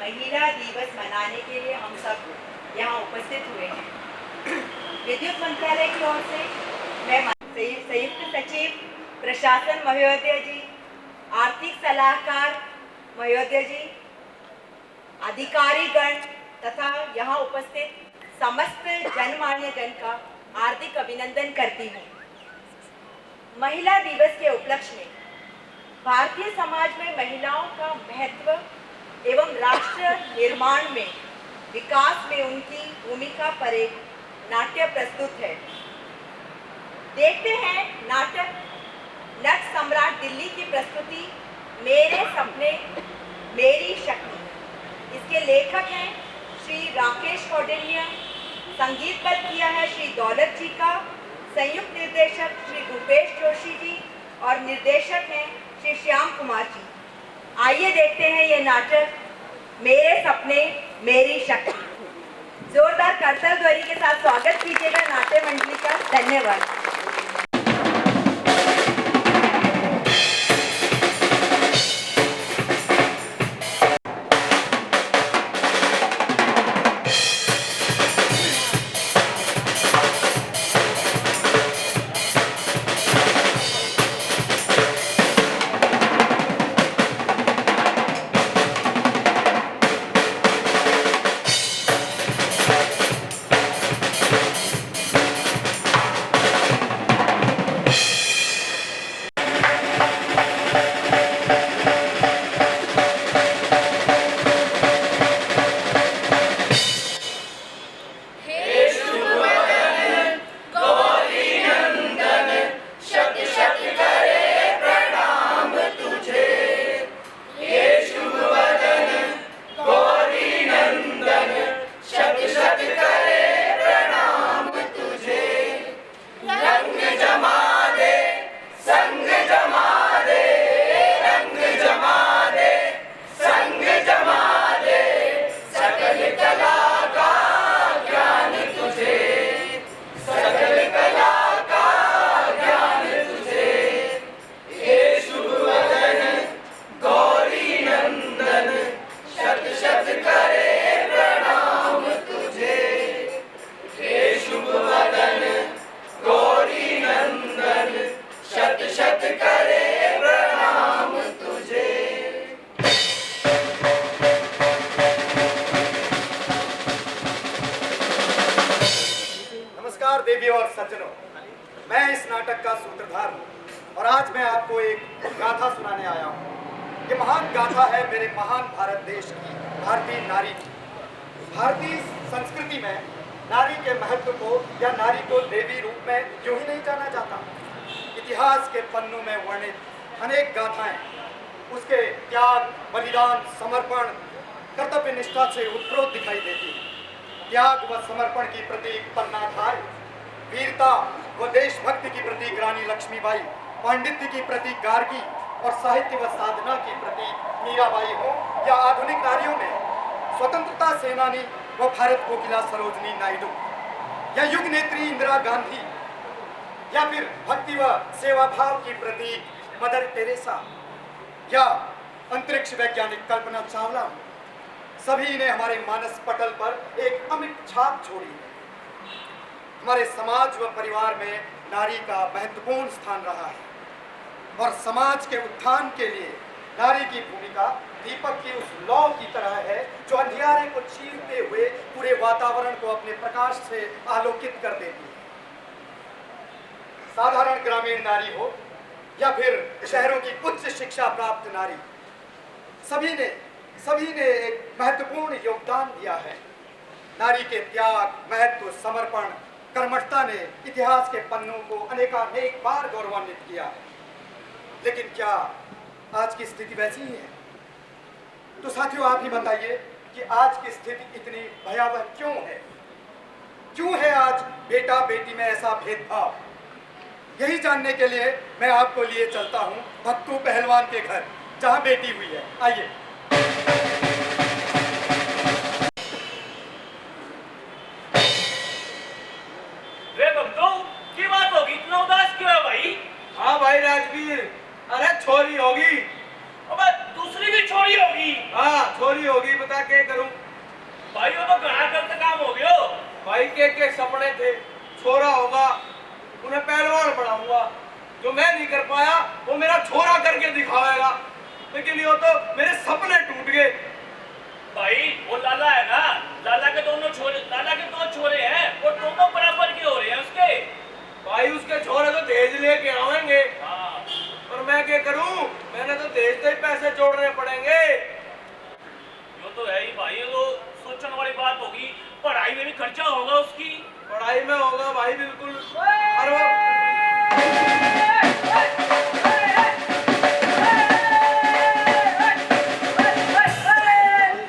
महिला दिवस मनाने के लिए हम सब यहाँ उपस्थित हुए हैं। विद्युत मंत्रालय की ओर से मैं संयुक्त सचिव प्रशासन महोदय जी, आर्थिक सलाहकार महोदय जी, अधिकारीगण तथा यहाँ उपस्थित समस्त जनमान्य जन का हार्दिक अभिनंदन करती हूँ। महिला दिवस के उपलक्ष्य में भारतीय समाज में महिलाओं का महत्व एवं राष्ट्र निर्माण में विकास में उनकी भूमिका पर एक नाट्य प्रस्तुत है। देखते हैं नाटक नट सम्राट दिल्ली की प्रस्तुति मेरे सपने मेरी शक्ति। इसके लेखक हैं श्री राकेश कौंडिन्य, संगीतबद्ध किया है श्री दौलत जी का, संयुक्त निर्देशक श्री भूपेश जोशी जी और निर्देशक हैं श्री श्याम कुमार जी। आइए देखते हैं ये नाटक मेरे सपने मेरी शक्ति। जोरदार करताल ध्वनि के साथ स्वागत कीजिएगा नाट्य मंडली का। धन्यवाद। देवी और सज्जनों, मैं इस नाटक का सूत्रधार हूँ और आज मैं आपको एक गाथा सुनाने आया हूँ। ये महान गाथा है मेरे महान भारत देश की, भारतीय नारी की। भारतीय संस्कृति में नारी के महत्व को या नारी को देवी रूप में यूं ही नहीं जाना जाता। इतिहास के पन्नों में वर्णित अनेक गाथाएं उसके त्याग, बलिदान, समर्पण, कर्तव्य निष्ठा से उत्प्रोत दिखाई देती है। त्याग व समर्पण की प्रतीक पन्नाधार, वीरता व देशभक्ति की प्रतीक रानी लक्ष्मीबाई, पांडित्य की प्रतीक गार्गी और साहित्य व साधना की प्रतीक मीराबाई हो या आधुनिक नारियों में स्वतंत्रता सेनानी व भारत कोकिला सरोजनी नायडू या युग नेत्री इंदिरा गांधी या फिर भक्ति व सेवा भाव की प्रतीक मदर टेरेसा या अंतरिक्ष वैज्ञानिक कल्पना चावला, सभी ने हमारे मानस पटल पर एक अमिट छाप छोड़ी है। हमारे समाज व परिवार में नारी का महत्वपूर्ण स्थान रहा है और समाज के उत्थान के लिए नारी की भूमिका दीपक की उस लौ की तरह है जो अंधियारे को चीरते हुए पूरे वातावरण को अपने प्रकाश से आलोकित कर देती है। साधारण ग्रामीण नारी हो या फिर शहरों की उच्च शिक्षा प्राप्त नारी, सभी ने एक महत्वपूर्ण योगदान दिया है। नारी के त्याग, महत्व, समर्पण, कर्मठता ने इतिहास के पन्नों को अनेकानेक बार गौरवान्वित किया है। लेकिन क्या आज की स्थिति वैसी ही है? तो साथियों, आप ही बताइए कि आज की स्थिति इतनी भयावह क्यों है? क्यों है आज बेटा बेटी में ऐसा भेदभाव? यही जानने के लिए मैं आपको लिए चलता हूं भक्तू पहलवान के घर, जहां बेटी हुई है। आइए। हाँ भाई राजवीर, अरे छोरी होगी। अबे दूसरी भी छोरी होगी। हाँ छोरी होगी, बता के करूं। भाई वो तो घना गलत काम हो गयो। भाई के सपने थे, छोरा होगा, उन्हें पहलवान बनाऊंगा। जो मैं नहीं कर पाया वो मेरा छोरा करके दिखावेगा, लेकिन ये तो मेरे सपने टूट गए। भाई वो लाला है ना, लाला के दो छोरे हैं, वो दोनों बराबर के हो रहे हैं उसके। भाई उसके छोरे तो दहेज लेके आवेंगे, हाँ। और मैं क्या करूं, मैंने तो दहेज से पैसे जोड़ने पड़ेंगे। यो तो है ही भाई, ये तो सोचने वाली बात होगी। पढ़ाई में भी खर्चा होगा उसकी। पढ़ाई में होगा भाई, बिल्कुल। और वो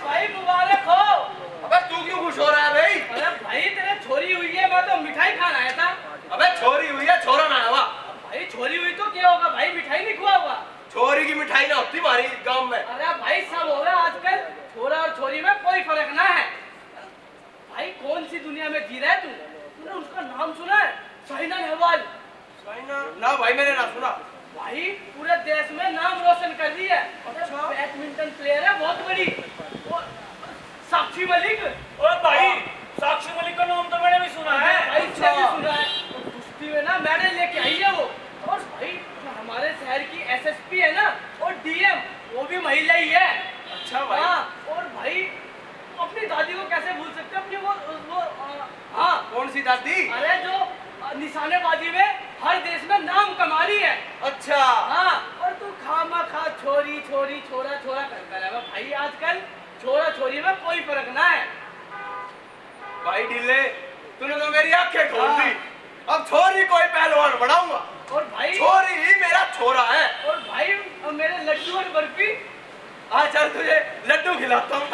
भाई मुबारक हो। अबे तू क्यों खुश हो रहा है भाई? अरे भाई तेरे छोरी हुई है, मैं तो मिठाई खाना आया था। अबे छोरी हुई है, छोरा ना हुआ। भाई छोरी हुई तो क्या होगा भाई, मिठाई नहीं खुआ हुआ। छोरी की मिठाई ना होती हमारी गांव में। अरे भाई सब हो रहा है आजकल, छोरा और छोरी में कोई फर्क ना है। भाई कौन सी दुनिया में जी रहा है तू? तूने उसका नाम सुना है, साइना नेहवाल? ना भाई मैंने ना सुना। भाई पूरे देश में नाम रोशन कर दी है। अच्छा। बैडमिंटन प्लेयर है बहुत बड़ी। और साक्षी मलिक। और भाई साक्षी मलिक का नाम तो मैंने भी सुना है। भाई इसने भी सुना है, कुश्ती में ना मेडल लेके आई है वो। और भाई जो हमारे शहर की एसएसपी है ना, और डीएम, वो भी महिला ही है। अच्छा भाई। हाँ, और भाई अपनी दादी को कैसे भूल सकते हैं, अपनी वो हाँ। कौन सी दादी? अरे जो निशानेबाजी में हर देश में नाम कमा रही है। अच्छा। हाँ, और तू खामा खा छोरी छोरी छोरा छोरा करता रहा भाई। आजकल छोरा छोरी में कोई फर्क ना है। भाई ढीले, तूने तो मेरी आंखें खोल दी। अब छोरी कोई पहलवान बनाऊंगा, और भाई छोरी ही मेरा छोरा है। और भाई मेरे लड्डू और बर्फी। हाँ चल, तुझे लड्डू खिलाता हूँ।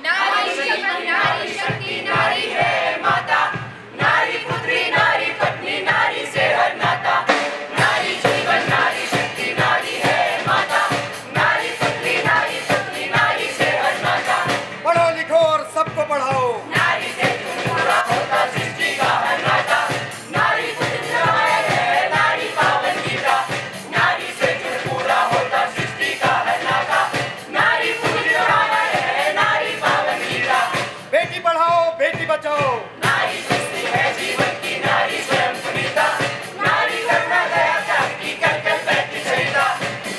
नारी शक्ति नारी शक्ति नारी है माता, नारी पुत्री नारी पत्नी नारी से हर नाता। नारी जीवन नारी शक्ति नारी है माता, नारी पुत्री नारी पत्नी नारी से हर नाता। पढ़ो लिखो और सबको पढ़ाओ, नारी से जुड़ पूरा होता सृष्टि का हर नाता। नारी पुत्री रामायण है नारी पावन गीता, नारी से जुड़ पूरा होता सृष्टि का हर नाता। नारी पुत्री रामायण है नारी पावन गीता, बेटी पढ़ाओ बेटी बचाओ। नारी सृष्टि है जीवन की नारी स्वयं सुनीता। नारी करुणा दया त्याग की कर कर बैठी सरिता।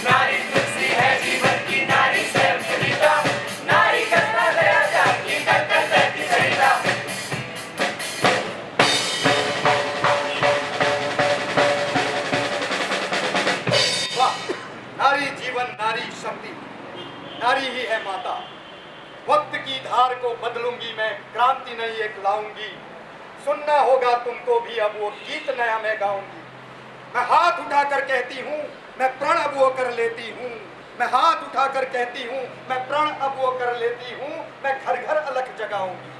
नारी सृष्टि है जीवन की नारी स्वयं सुनीता। नारी करुणा दया त्याग की कर कर बैठी सरिता। वाह, नारी जीवन नारी शक्ति, नारी ही है माता। वक्त की धार को बदलूंगी मैं, क्रांति नई एक लाऊंगी। सुनना होगा तुमको भी अब वो गीत नया मैं गाऊंगी। मैं हाथ उठाकर कहती हूँ, मैं प्रण अब वो कर लेती हूँ। मैं हाथ उठाकर कहती हूँ, मैं प्रण अब वो कर लेती हूँ। मैं घर घर अलख जगाऊंगी,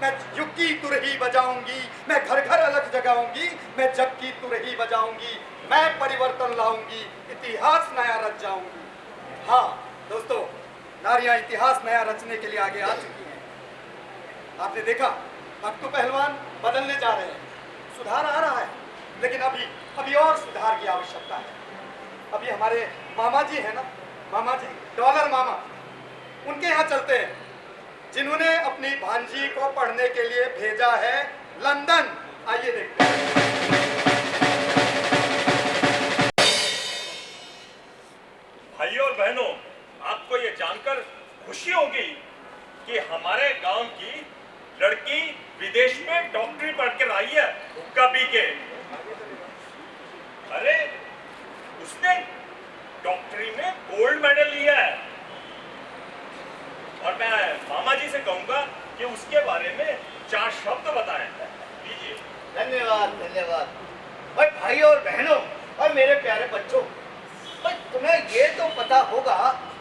मैं युग की तुरही बजाऊंगी। मैं घर घर अलख जगाऊंगी, मैं जग की तुरही बजाऊंगी। मैं परिवर्तन लाऊंगी, इतिहास नया रच जाऊंगी। हाँ दोस्तों, नारियां इतिहास नया रचने के लिए आगे आ चुकी हैं। आपने देखा, अब तो पहलवान बदलने जा रहे हैं, सुधार आ रहा है, लेकिन अभी और सुधार की आवश्यकता है। अभी हमारे मामा जी हैं ना, मामा जी, डॉलर मामा, उनके यहाँ चलते हैं, जिन्होंने अपनी भांजी को पढ़ने के लिए भेजा है लंदन। आइए देखते हैं। भाइयों और बहनों, आपको ये जानकर खुशी होगी कि हमारे गांव की लड़की विदेश में डॉक्टरी पढ़ कर आई है, हुक्का पी के। अरे उसने डॉक्टरी में गोल्ड मेडल लिया है, और मैं मामा जी से कहूंगा कि उसके बारे में 4 शब्द बताएं। लीजिए। धन्यवाद धन्यवाद। भाई भाइयों और बहनों और मेरे प्यारे बच्चों, भाई तुम्हें ये तो पता होगा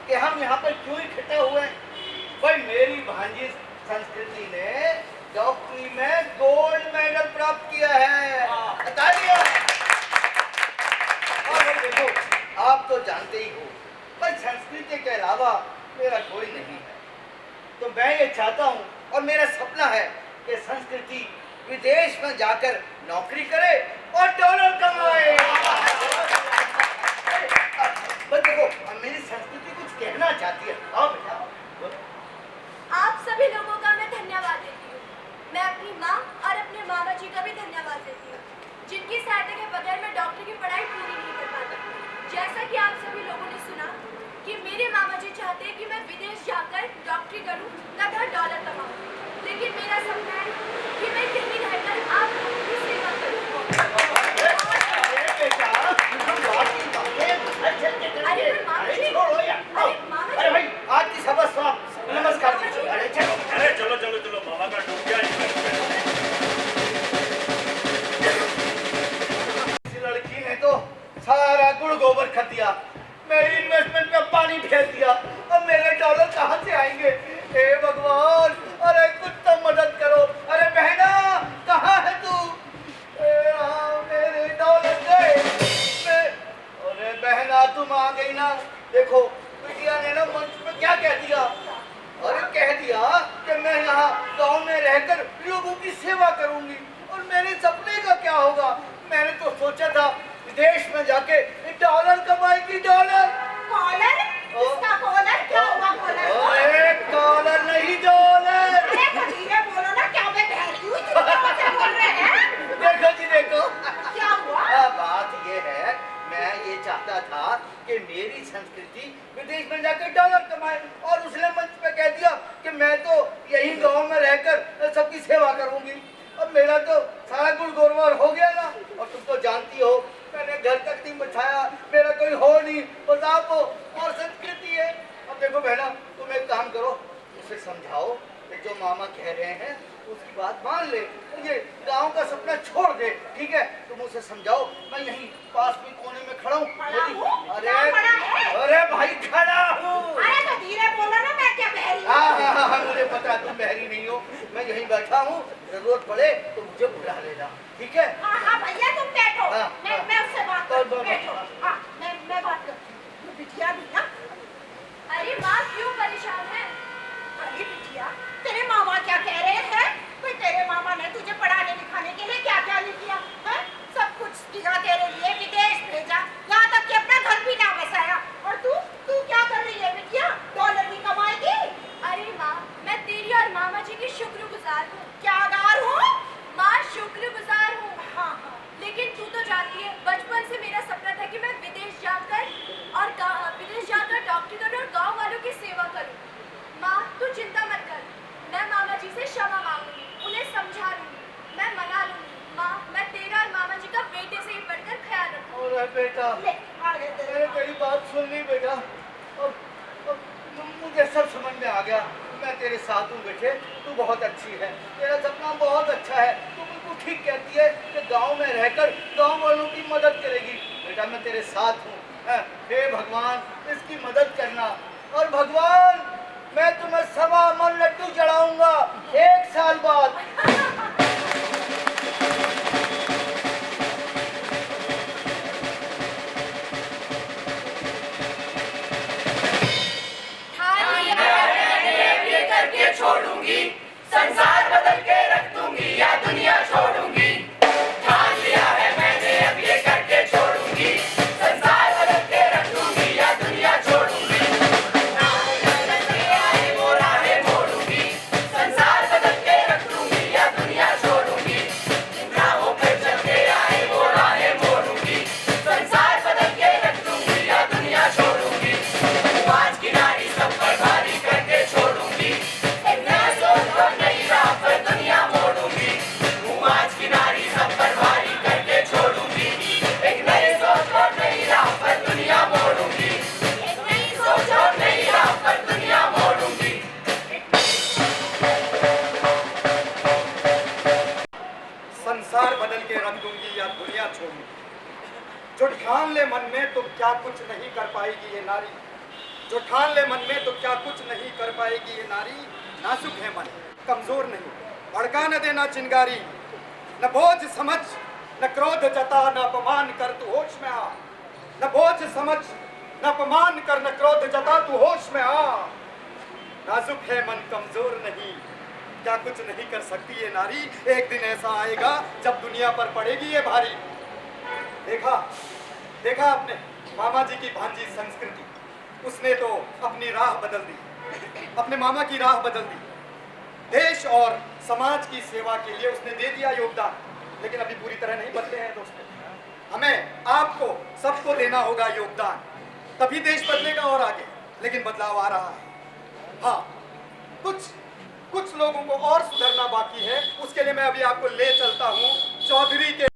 कि हम यहाँ पर क्यों इकट्ठे हुए हैं। भाई मेरी भांजी संस्कृति ने डॉक्टरी में गोल्ड मेडल प्राप्त किया है, बताइए। और भाई देखो, आप तो जानते ही हो, भाई संस्कृति के अलावा मेरा कोई नहीं है। तो मैं ये चाहता हूँ और मेरा सपना है कि संस्कृति विदेश में जाकर नौकरी करे और डॉलर कमाए। बस देखो, मेरी संस्कृति कुछ कहना चाहती है। आओ बेटा, बोलो। आप सभी लोगों का मैं धन्यवाद देती हूँ। मैं अपनी माँ और अपने मामा जी का भी धन्यवाद देती हूँ, जिनकी सहायता के बगैर मैं डॉक्टरी की पढ़ाई पूरी नहीं कर पाती। जैसा कि आप सभी लोगों ने सुना कि मेरे मामा जी चाहते हैं कि मैं विदेश जाकर डॉक्टरी करूँ तथा डॉलर कमाऊँ, लेकिन मेरा सपना है कि मैं यहीं रहकर आप लोगों की सेवा करूँ। अरे मामा जी, अरे भाई, आज की सभा समाप्त। नमस्कार जी। अरे चलो, अरे चलो चलो चलो, मामा का डूब गया इस लड़की ने तो सारा गुड़ गोबर खा दिया, मेरी इन्वेस्टमेंट में पानी फेर दिया। अब मेरे डॉलर कहाँ से आएंगे? हे भगवान, अरे कुछ तो मदद करो। अरे बहना, कहाँ है तू? मेरे डॉलर गए। अरे बहना, तुम आ गई ना। देखो, बिटिया ने ना मंच पे क्या कह दिया? अरे कह दिया कि मैं यहाँ गांव में रहकर लोगों की सेवा करूंगी। और मेरे सपने का क्या होगा? मैंने तो सोचा था विदेश में जाके डॉलर कमाएगी। डॉलर? कॉलर? किसका कॉलर? क्या हुआ कॉलर? अरे कॉलर नहीं, डॉलर। अरे तो धीरे बोलो ना, क्या मैं बहरी हूँ? तुम क्या बोल रहे हैं? देखो जी, देखो। क्या हुआ? बात ये है, मैं ये चाहता था कि मेरी संस्कृति विदेश में जाकर डॉलर कमाए, और उसने मंच पे कह दिया कि मैं तो यही गांव में रहकर सबकी सेवा करूंगी। अब मेरा तो सारा गुड़ गोबर हो गया ना। और तुम तो जानती हो, मैंने घर तक नहीं बचाया, मेरा कोई हो नहीं, बस आप हो और संस्कृति है। अब देखो बहना, तुम एक काम करो, उसे समझाओ कि जो मामा कह रहे हैं उसकी बात मान ले, ये गांव का सपना छोड़ दे। ठीक है, तुम उसे समझाओ। मैं यहीं पास में कोने में खड़ा हूँ। अरे भाई, खड़ा हूँ। अरे तो धीरे बोलो ना, मैं क्या बहरी हूँ? हाँ, मुझे पता है तुम बहरी नहीं हो। मैं यहीं बैठा हूँ, जरूरत पड़े तो मुझे बुला लेना। ठीक है? हाँ भैया, तुम बैठो। हाँ, मैं उससे बात करती हूँ। बैठो। हाँ। हाँ, मैं बात करती हूँ। बिटिया भी ना। अरे माँ, क्यों परेशान है? अरे बिटिया, तेरे मामा क्या कह रहे हैं? भाई, तेरे मामा ने तुझे पढ़ाने लिखाने के लिए क्या क्या नहीं किया है? सब कुछ किया तेरे लिए, विदेश भेजा, यहाँ तक कि अपना घर भी ना बसाया। और तू क्या कर रही है बिटिया? डॉलर भी कमाएगी? अरे माँ, मैं तेरी और मामा जी की शुक्रगुजार हूँ। क्या गार हूँ? माँ, शुक्रगुजार हूँ। हाँ, लेकिन तू तो जानती है, बचपन से मेरा सपना था कि मैं विदेश जाकर डॉक्टरी करूँ और गाँव वालों की सेवा करूँ। माँ, तू चिंता मत कर, मैं मामा जी से क्षमा मांगूंगी, उन्हें समझा लूंगी, मैं मना लूंगी। माँ, मैं तेरा और मामा जी का बेटे से ही बढ़कर ख्याल रखूंगी। अरे बेटा, मैंने तेरी बात सुन ली बेटा। अब मुझे सब समझ में आ गया। मैं तेरे साथ हूँ बेटे, तू बहुत अच्छी है, तेरा सपना बहुत अच्छा है। तू बिल्कुल ठीक कहती है कि गांव में रहकर गांव वालों की मदद करेगी। बेटा, मैं तेरे साथ हूँ। हे भगवान, इसकी मदद करना। और भगवान, मैं तुम्हें 1.25 मन लड्डू चढ़ाऊंगा 1 साल बाद। छोड़ूंगी, संसार बदल के रख दूंगी, या दुनिया छोड़ूंगी। ठान लिया है मैंने, अब ये करके छोड़ूंगी, संसार बदल के रख दूंगी, या दुनिया छोड़ूंगी। आए वो राहें मोड़ूंगी, संसार बदल के रख दूंगी, या दुनिया छोड़ूंगी। राहों पे चल के आए वो राहें मोड़ूंगी, संसार बदल के रख दूंगी, या दुनिया छोड़ूंगी। आज की नारी सब पर भारी करके छोड़ूंगी, संसार बदल के रख दूंगी या दुनिया छोड़ूंगी। जो ठान ले मन में तो क्या कुछ नहीं कर पाएगी ये नारी। जो ठान ले मन में तो क्या कुछ नहीं कर पाएगी ये नारी। नाजुक है मन, कमजोर नहीं, भड़का न देना चिंगारी। न बोझ समझ न क्रोध जता, न अपमान कर तू होश में आ। न बोझ समझ न अपमान कर, न क्रोध जता तू होश में आ। नाजुक है मन, कमजोर नहीं, क्या कुछ नहीं कर सकती ये नारी? एक दिन ऐसा आएगा जब दुनिया पर पड़ेगी ये भारी। देखा देखा आपने मामा जी की भांजी संस्कृति, उसने तो अपनी राह बदल दी, अपने मामा की राह बदल दी। देश और समाज की सेवा के लिए उसने दे दिया योगदान, लेकिन अभी पूरी तरह नहीं बदले हैं दोस्तों। हमें आपको सबको देना होगा योगदान, तभी देश बदलेगा और आगे। लेकिन बदलाव आ रहा है। हाँ, कुछ लोगों को और सुधरना बाकी है। उसके लिए मैं अभी आपको ले चलता हूँ चौधरी के